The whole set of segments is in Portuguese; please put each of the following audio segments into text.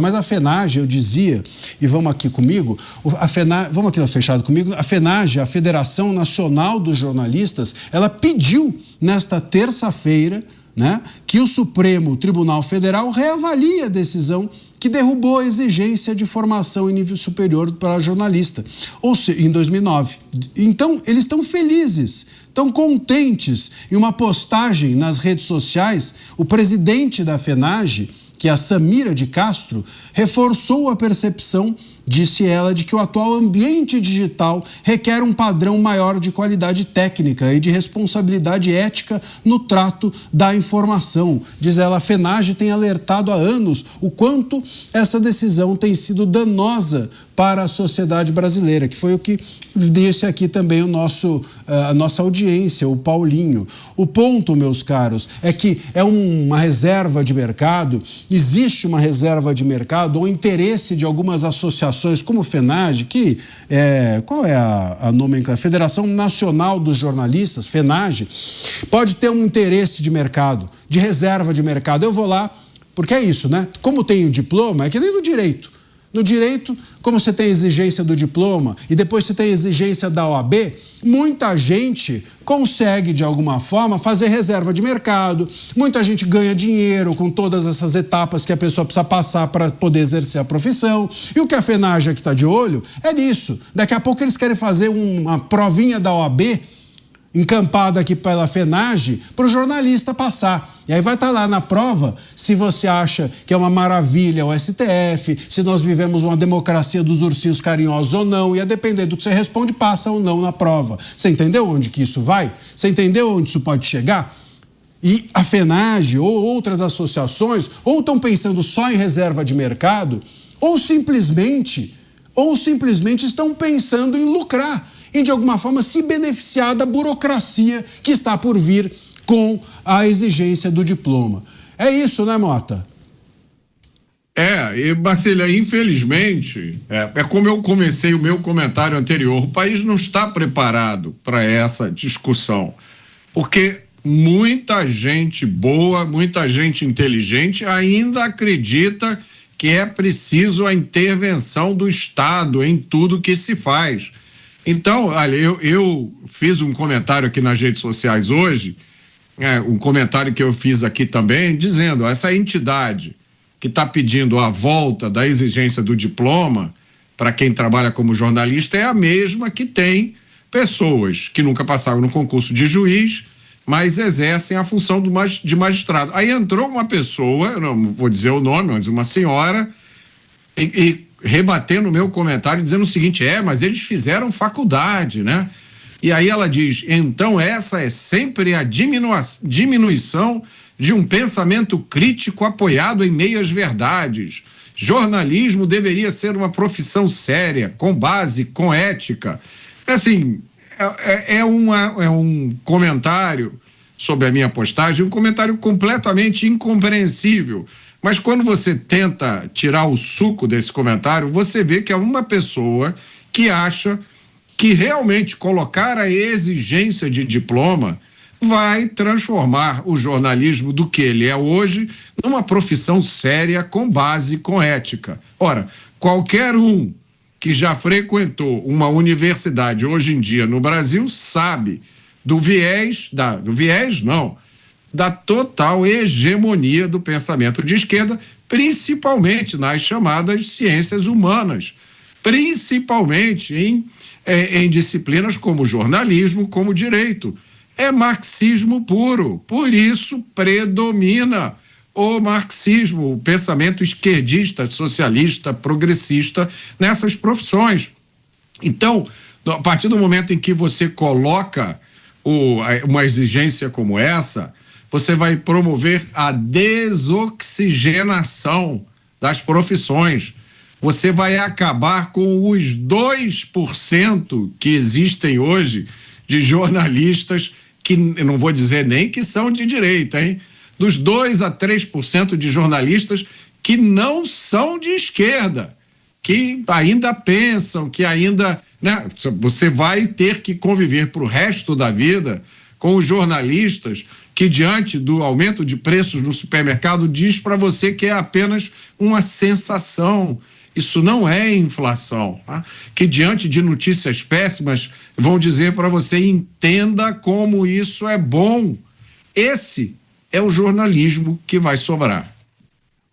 Mas a FENAGE, eu dizia, e vamos aqui comigo, vamos aqui fechado comigo, a FENAGE, a Federação Nacional dos Jornalistas, ela pediu nesta terça-feira, né, que o Supremo Tribunal Federal reavalie a decisão que derrubou a exigência de formação em nível superior para jornalista, ou seja, em 2009. Então, eles estão felizes, estão contentes. Em uma postagem nas redes sociais, o presidente da FENAGE, que é a Samira de Castro, reforçou a percepção, disse ela, de que o atual ambiente digital requer um padrão maior de qualidade técnica e de responsabilidade ética no trato da informação. Diz ela, a FENAGE tem alertado há anos o quanto essa decisão tem sido danosa para a sociedade brasileira, que foi o que disse aqui também a nossa audiência, o Paulinho. O ponto, meus caros, é que é uma reserva de mercado, existe uma reserva de mercado ou interesse de algumas associações como o FENAGE, que qual é a nomenclatura? Federação Nacional dos Jornalistas, FENAGE, pode ter um interesse de mercado, de reserva de mercado. Eu vou lá, porque é isso, né? Como tem o diploma, é que nem no direito. No direito, como você tem a exigência do diploma e depois você tem a exigência da OAB, muita gente consegue, de alguma forma, fazer reserva de mercado, muita gente ganha dinheiro com todas essas etapas que a pessoa precisa passar para poder exercer a profissão. E o que a FENAGE aqui está de olho é nisso. Daqui a pouco eles querem fazer uma provinha da OAB, encampada aqui pela FENAGE, para o jornalista passar. E aí vai estar lá na prova se você acha que é uma maravilha o STF, se nós vivemos uma democracia dos ursinhos carinhosos ou não, e a depender do que você responde, passa ou não na prova. Você entendeu onde que isso vai? Você entendeu onde isso pode chegar? E a FENAGE ou outras associações ou estão pensando só em reserva de mercado, ou simplesmente estão pensando em lucrar, e de alguma forma se beneficiar da burocracia que está por vir com a exigência do diploma. É isso, né, Mota? E Marcília, infelizmente, é como eu comecei o meu comentário anterior, o país não está preparado para essa discussão, porque muita gente boa, muita gente inteligente ainda acredita que é preciso a intervenção do Estado em tudo que se faz. Então, olha, eu fiz um comentário aqui nas redes sociais hoje, um comentário que eu fiz aqui também, dizendo, essa entidade que está pedindo a volta da exigência do diploma para quem trabalha como jornalista é a mesma que tem pessoas que nunca passaram no concurso de juiz, mas exercem a função de magistrado. Aí entrou uma pessoa, não vou dizer o nome, mas uma senhora, e rebatendo o meu comentário, dizendo o seguinte, mas eles fizeram faculdade, né? E aí ela diz, então essa é sempre a diminuição de um pensamento crítico apoiado em meias verdades. Jornalismo deveria ser uma profissão séria, com base, com ética. Assim, é um comentário sobre a minha postagem, um comentário completamente incompreensível. Mas quando você tenta tirar o suco desse comentário, você vê que é uma pessoa que acha que realmente colocar a exigência de diploma vai transformar o jornalismo do que ele é hoje numa profissão séria, com base, com ética. Ora, qualquer um que já frequentou uma universidade hoje em dia no Brasil sabe da total hegemonia do pensamento de esquerda, principalmente nas chamadas ciências humanas, principalmente em disciplinas como jornalismo, como direito. É marxismo puro, por isso predomina o marxismo, o pensamento esquerdista, socialista, progressista nessas profissões. Então, a partir do momento em que você coloca uma exigência como essa, você vai promover a desoxigenação das profissões. Você vai acabar com os 2% que existem hoje de jornalistas que, eu não vou dizer nem que são de direita, hein? Dos 2 a 3% de jornalistas que não são de esquerda, que ainda pensam, que ainda, né? Você vai ter que conviver para o resto da vida com os jornalistas que diante do aumento de preços no supermercado diz para você que é apenas uma sensação. Isso não é inflação, tá? Que diante de notícias péssimas vão dizer para você: entenda como isso é bom. Esse é o jornalismo que vai sobrar.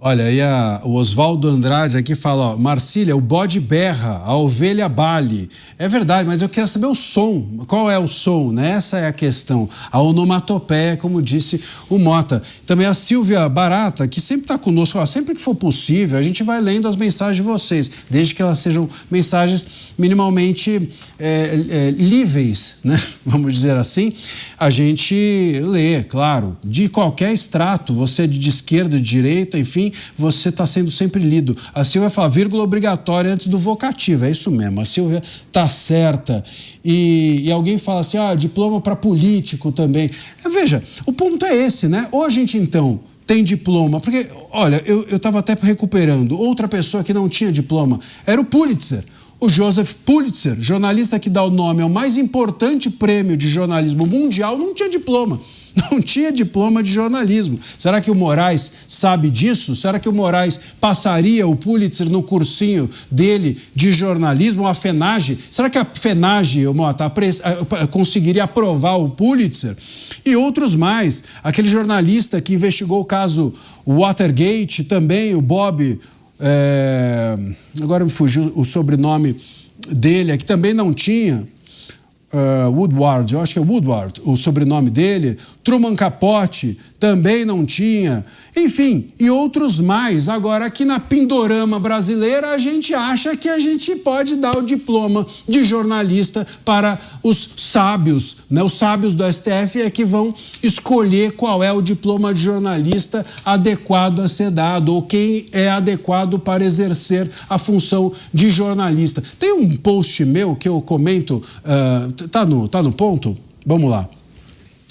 Olha, aí o Oswaldo Andrade aqui fala, ó, Marcília, o bode berra, a ovelha bale. É verdade, mas eu quero saber o som. Qual é o som, né? Essa é a questão. A onomatopeia, como disse o Mota. Também a Silvia Barata, que sempre está conosco. Ó, sempre que for possível, a gente vai lendo as mensagens de vocês, desde que elas sejam mensagens minimamente líveis, né? Vamos dizer assim. A gente lê, claro, de qualquer extrato, você de esquerda, de direita, enfim, você está sendo sempre lido. A Silvia fala, vírgula obrigatória antes do vocativo, é isso mesmo, a Silvia está certa. E alguém fala assim, diploma para político também. Veja, o ponto é esse, né? Ou a gente, então, tem diploma, porque, olha, eu estava até recuperando, outra pessoa que não tinha diploma era o Pulitzer. O Joseph Pulitzer, jornalista que dá o nome ao mais importante prêmio de jornalismo mundial, não tinha diploma. Não tinha diploma de jornalismo. Será que o Moraes sabe disso? Será que o Moraes passaria o Pulitzer no cursinho dele de jornalismo, a FENAGE? Será que a FENAGE, conseguiria aprovar o Pulitzer? E outros mais. Aquele jornalista que investigou o caso Watergate, também, o Bob... agora me fugiu o sobrenome dele, que também não tinha, Woodward, eu acho que é Woodward o sobrenome dele, Truman Capote também não tinha, enfim, e outros mais. Agora, aqui na Pindorama brasileira, a gente acha que a gente pode dar o diploma de jornalista para os sábios, né? Os sábios do STF é que vão escolher qual é o diploma de jornalista adequado a ser dado, ou quem é adequado para exercer a função de jornalista. Tem um post meu que eu comento, tá no ponto? Vamos lá.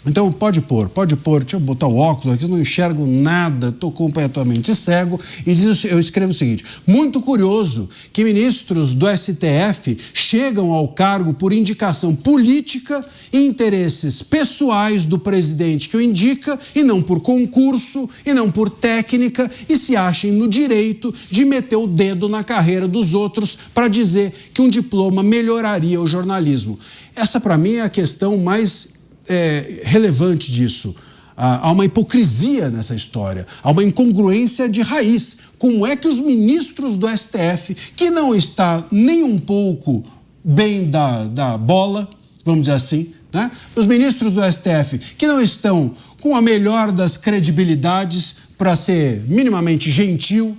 Então, pode pôr, deixa eu botar o óculos aqui, eu não enxergo nada, estou completamente cego, e eu escrevo o seguinte, muito curioso que ministros do STF chegam ao cargo por indicação política e interesses pessoais do presidente que o indica, e não por concurso, e não por técnica, e se achem no direito de meter o dedo na carreira dos outros para dizer que um diploma melhoraria o jornalismo. Essa, para mim, é a questão mais relevante disso. Há uma hipocrisia nessa história, há uma incongruência de raiz. Como é que os ministros do STF, que não está nem um pouco bem da bola, vamos dizer assim, né? Os ministros do STF que não estão com a melhor das credibilidades para ser minimamente gentil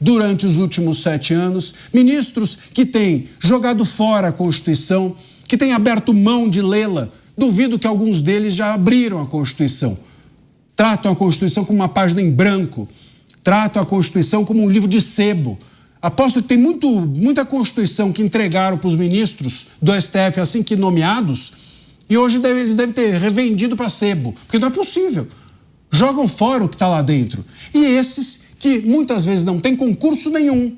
durante os últimos 7 anos, ministros que têm jogado fora a Constituição, que têm aberto mão de lê-la. Duvido que alguns deles já abriram a Constituição. Tratam a Constituição como uma página em branco. Tratam a Constituição como um livro de sebo. Aposto que tem muita Constituição que entregaram para os ministros do STF assim que nomeados, e hoje eles devem ter revendido para sebo, porque não é possível. Jogam fora o que está lá dentro. E esses que muitas vezes não têm concurso nenhum,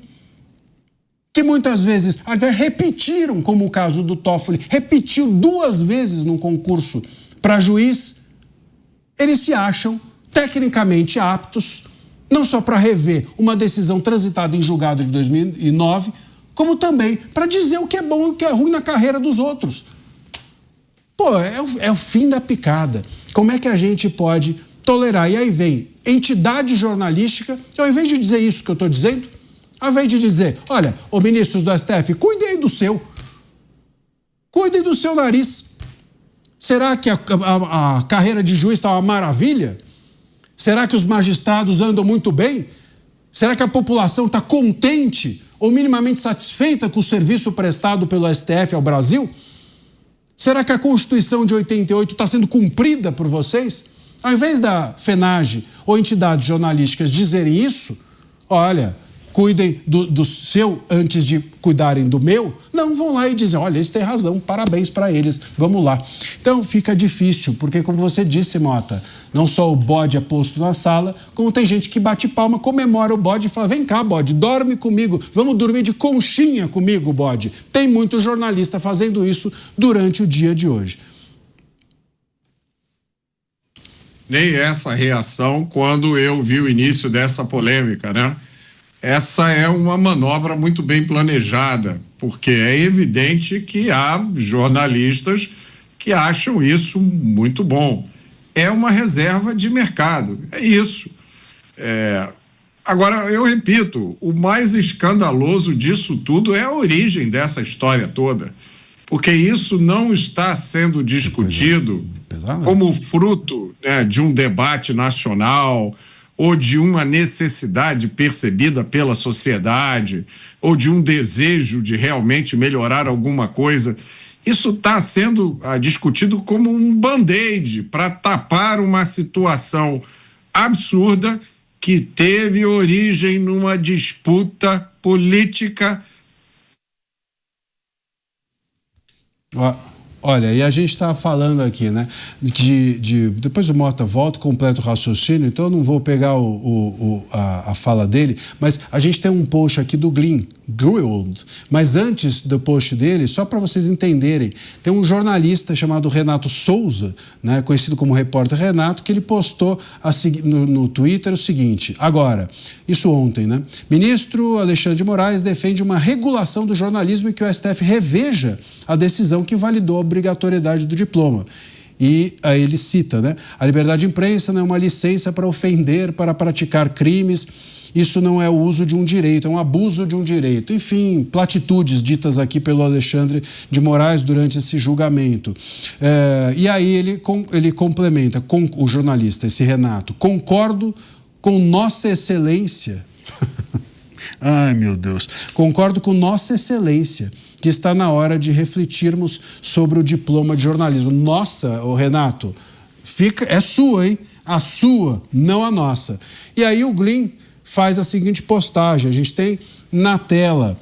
que muitas vezes até repetiram, como o caso do Toffoli, repetiu 2 vezes num concurso para juiz, eles se acham tecnicamente aptos, não só para rever uma decisão transitada em julgado de 2009, como também para dizer o que é bom e o que é ruim na carreira dos outros. Pô, é o fim da picada. Como é que a gente pode tolerar? E aí vem entidade jornalística, ao invés de dizer isso que eu estou dizendo, ao invés de dizer, olha, ô ministros do STF, cuidem do seu. Cuidem do seu nariz. Será que a carreira de juiz está uma maravilha? Será que os magistrados andam muito bem? Será que a população está contente ou minimamente satisfeita com o serviço prestado pelo STF ao Brasil? Será que a Constituição de 88 está sendo cumprida por vocês? Ao invés da FENAGE ou entidades jornalísticas dizerem isso, olha, cuidem do seu antes de cuidarem do meu, não vão lá e dizem, olha, eles têm razão, parabéns para eles, vamos lá. Então fica difícil, porque como você disse, Mota, não só o bode é posto na sala, como tem gente que bate palma, comemora o bode e fala, vem cá, bode, dorme comigo, vamos dormir de conchinha comigo, bode. Tem muito jornalista fazendo isso durante o dia de hoje. imaginei essa reação quando eu vi o início dessa polêmica, né? Essa é uma manobra muito bem planejada, porque é evidente que há jornalistas que acham isso muito bom. É uma reserva de mercado, é isso. Agora, eu repito, o mais escandaloso disso tudo é a origem dessa história toda, porque isso não está sendo discutido como fruto, né, de um debate nacional ou de uma necessidade percebida pela sociedade ou de um desejo de realmente melhorar alguma coisa. Isso está sendo discutido como um band-aid para tapar uma situação absurda que teve origem numa disputa política. Olha, e a gente está falando aqui, né, depois o Mota volta, completa o raciocínio, então eu não vou pegar a fala dele, mas a gente tem um post aqui do Glenn Greenwald, mas antes do post dele, só para vocês entenderem, tem um jornalista chamado Renato Souza, né, conhecido como Repórter Renato, que ele postou no Twitter o seguinte, agora, isso ontem, né, ministro Alexandre de Moraes defende uma regulação do jornalismo e que o STF reveja a decisão que validou a obrigatoriedade do diploma. E aí ele cita, né? A liberdade de imprensa não é uma licença para ofender, para praticar crimes. Isso não é o uso de um direito, é um abuso de um direito. Enfim, platitudes ditas aqui pelo Alexandre de Moraes durante esse julgamento. E aí ele complementa, com o jornalista, esse Renato, concordo com Nossa Excelência. Ai, meu Deus. Concordo com Nossa Excelência, que está na hora de refletirmos sobre o diploma de jornalismo. Nossa, ô Renato, é sua, hein? A sua, não a nossa. E aí o Glenn faz a seguinte postagem, a gente tem na tela,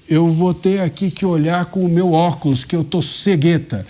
eu vou ter aqui que olhar com o meu óculos, que eu tô cegueta.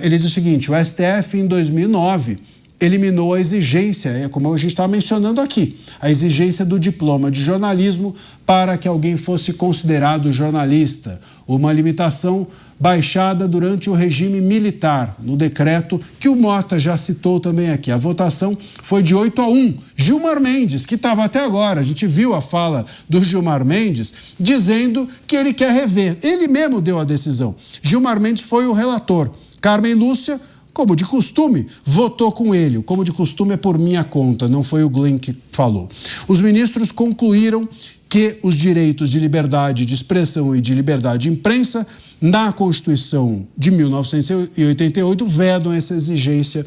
Ele diz o seguinte, o STF em 2009 eliminou a exigência, como a gente está mencionando aqui, a exigência do diploma de jornalismo para que alguém fosse considerado jornalista, uma limitação baixada durante o regime militar, no decreto que o Mota já citou também aqui. A votação foi de 8-1. Gilmar Mendes, que estava até agora, a gente viu a fala do Gilmar Mendes, dizendo que ele quer rever. Ele mesmo deu a decisão. Gilmar Mendes foi o relator. Carmen Lúcia, como de costume, votou com ele. Como de costume é por minha conta, não foi o Glenn que falou. Os ministros concluíram que os direitos de liberdade de expressão e de liberdade de imprensa na Constituição de 1988 vedam essa exigência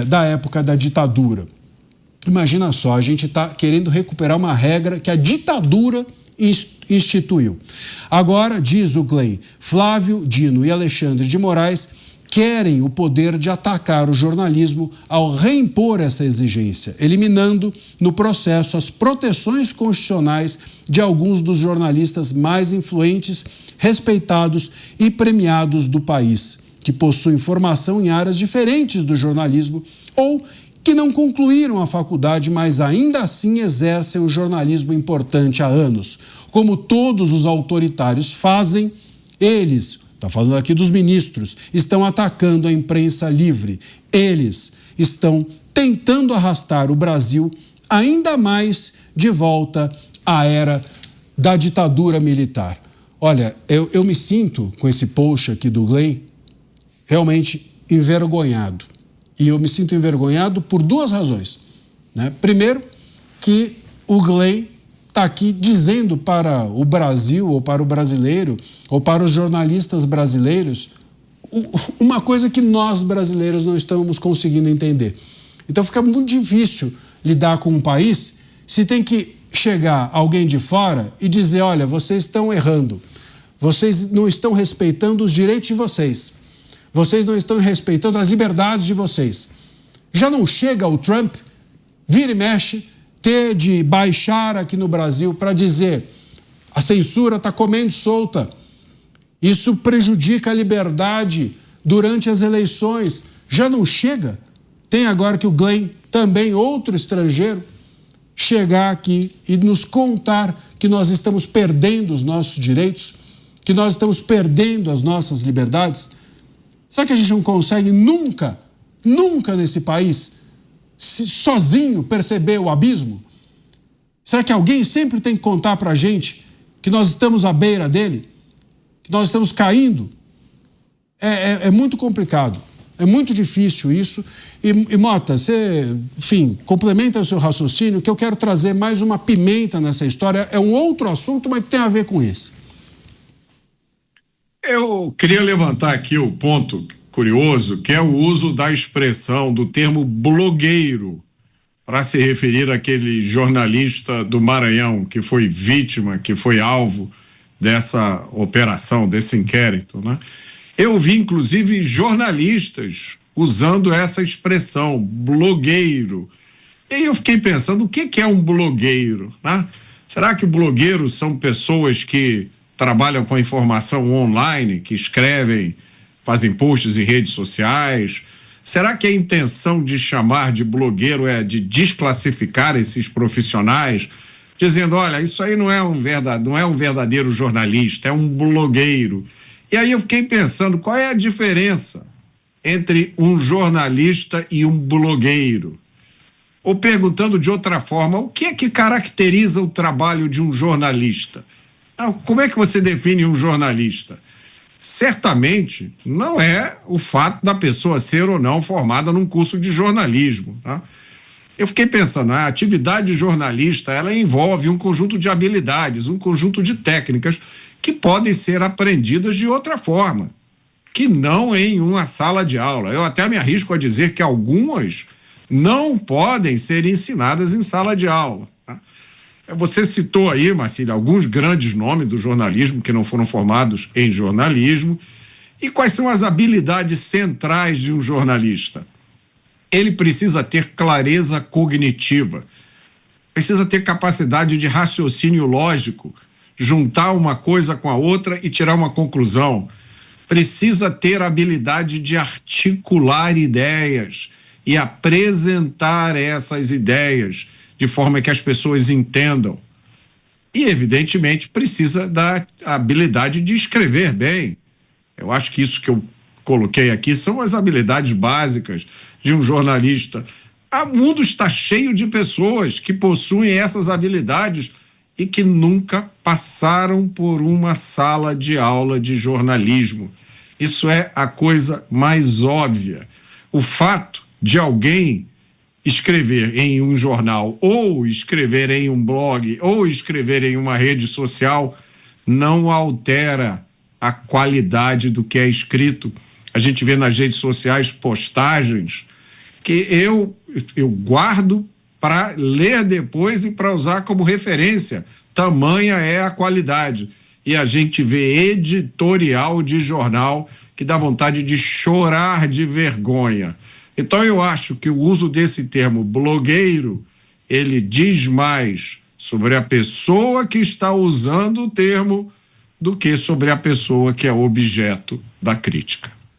da época da ditadura. Imagina só, a gente está querendo recuperar uma regra que a ditadura instituiu. Agora, diz o Glenn, Flávio Dino e Alexandre de Moraes querem o poder de atacar o jornalismo ao reimpor essa exigência, eliminando no processo as proteções constitucionais de alguns dos jornalistas mais influentes, respeitados e premiados do país, que possuem formação em áreas diferentes do jornalismo ou que não concluíram a faculdade, mas ainda assim exercem um jornalismo importante há anos. Como todos os autoritários fazem, eles, está falando aqui dos ministros, estão atacando a imprensa livre. Eles estão tentando arrastar o Brasil ainda mais de volta à era da ditadura militar. Olha, eu me sinto, com esse post aqui do Glenn, realmente envergonhado. E eu me sinto envergonhado por duas razões, né? Primeiro, que o Glenn está aqui dizendo para o Brasil, ou para o brasileiro, ou para os jornalistas brasileiros, uma coisa que nós brasileiros não estamos conseguindo entender. Então fica muito difícil lidar com um país se tem que chegar alguém de fora e dizer, olha, vocês estão errando, vocês não estão respeitando os direitos de vocês, vocês não estão respeitando as liberdades de vocês. Já não chega o Trump, vira e mexe, ter de baixar aqui no Brasil para dizer a censura está comendo solta, isso prejudica a liberdade durante as eleições. Já não chega? Tem agora que o Glenn, também outro estrangeiro, chegar aqui e nos contar que nós estamos perdendo os nossos direitos, que nós estamos perdendo as nossas liberdades. Será que a gente não consegue nunca nesse país sozinho perceber o abismo? Será que alguém sempre tem que contar para a gente que nós estamos à beira dele? Que nós estamos caindo? É muito complicado. É muito difícil isso. E Mota, você, enfim, complementa o seu raciocínio, que eu quero trazer mais uma pimenta nessa história. É um outro assunto, mas tem a ver com esse. Eu queria levantar aqui o ponto curioso, que é o uso da expressão, do termo blogueiro, para se referir àquele jornalista do Maranhão que foi vítima, que foi alvo dessa operação, desse inquérito, né? Eu vi, inclusive, jornalistas usando essa expressão, blogueiro. E aí eu fiquei pensando, o que é um blogueiro, né? Será que blogueiros são pessoas que trabalham com a informação online, que escrevem, fazem posts em redes sociais? Será que a intenção de chamar de blogueiro é de desclassificar esses profissionais, dizendo, olha, isso aí não é um verdadeiro jornalista, é um blogueiro? E aí eu fiquei pensando, qual é a diferença entre um jornalista e um blogueiro? Ou perguntando de outra forma, o que é que caracteriza o trabalho de um jornalista? Como é que você define um jornalista? Certamente não é o fato da pessoa ser ou não formada num curso de jornalismo, tá? Eu fiquei pensando, a atividade jornalista, ela envolve um conjunto de habilidades, um conjunto de técnicas que podem ser aprendidas de outra forma, que não em uma sala de aula. Eu até me arrisco a dizer que algumas não podem ser ensinadas em sala de aula, tá? Você citou aí, Marcílio, alguns grandes nomes do jornalismo que não foram formados em jornalismo. E quais são as habilidades centrais de um jornalista? Ele precisa ter clareza cognitiva, precisa ter capacidade de raciocínio lógico, juntar uma coisa com a outra e tirar uma conclusão. Precisa ter habilidade de articular ideias e apresentar essas ideias de forma que as pessoas entendam. E, evidentemente, precisa da habilidade de escrever bem. Eu acho que isso que eu coloquei aqui são as habilidades básicas de um jornalista. O mundo está cheio de pessoas que possuem essas habilidades e que nunca passaram por uma sala de aula de jornalismo. Isso é a coisa mais óbvia. O fato de alguém escrever em um jornal, ou escrever em um blog, ou escrever em uma rede social, não altera a qualidade do que é escrito. A gente vê nas redes sociais postagens que eu guardo para ler depois e para usar como referência. Tamanha é a qualidade. E a gente vê editorial de jornal que dá vontade de chorar de vergonha. Então eu acho que o uso desse termo blogueiro, ele diz mais sobre a pessoa que está usando o termo do que sobre a pessoa que é objeto da crítica.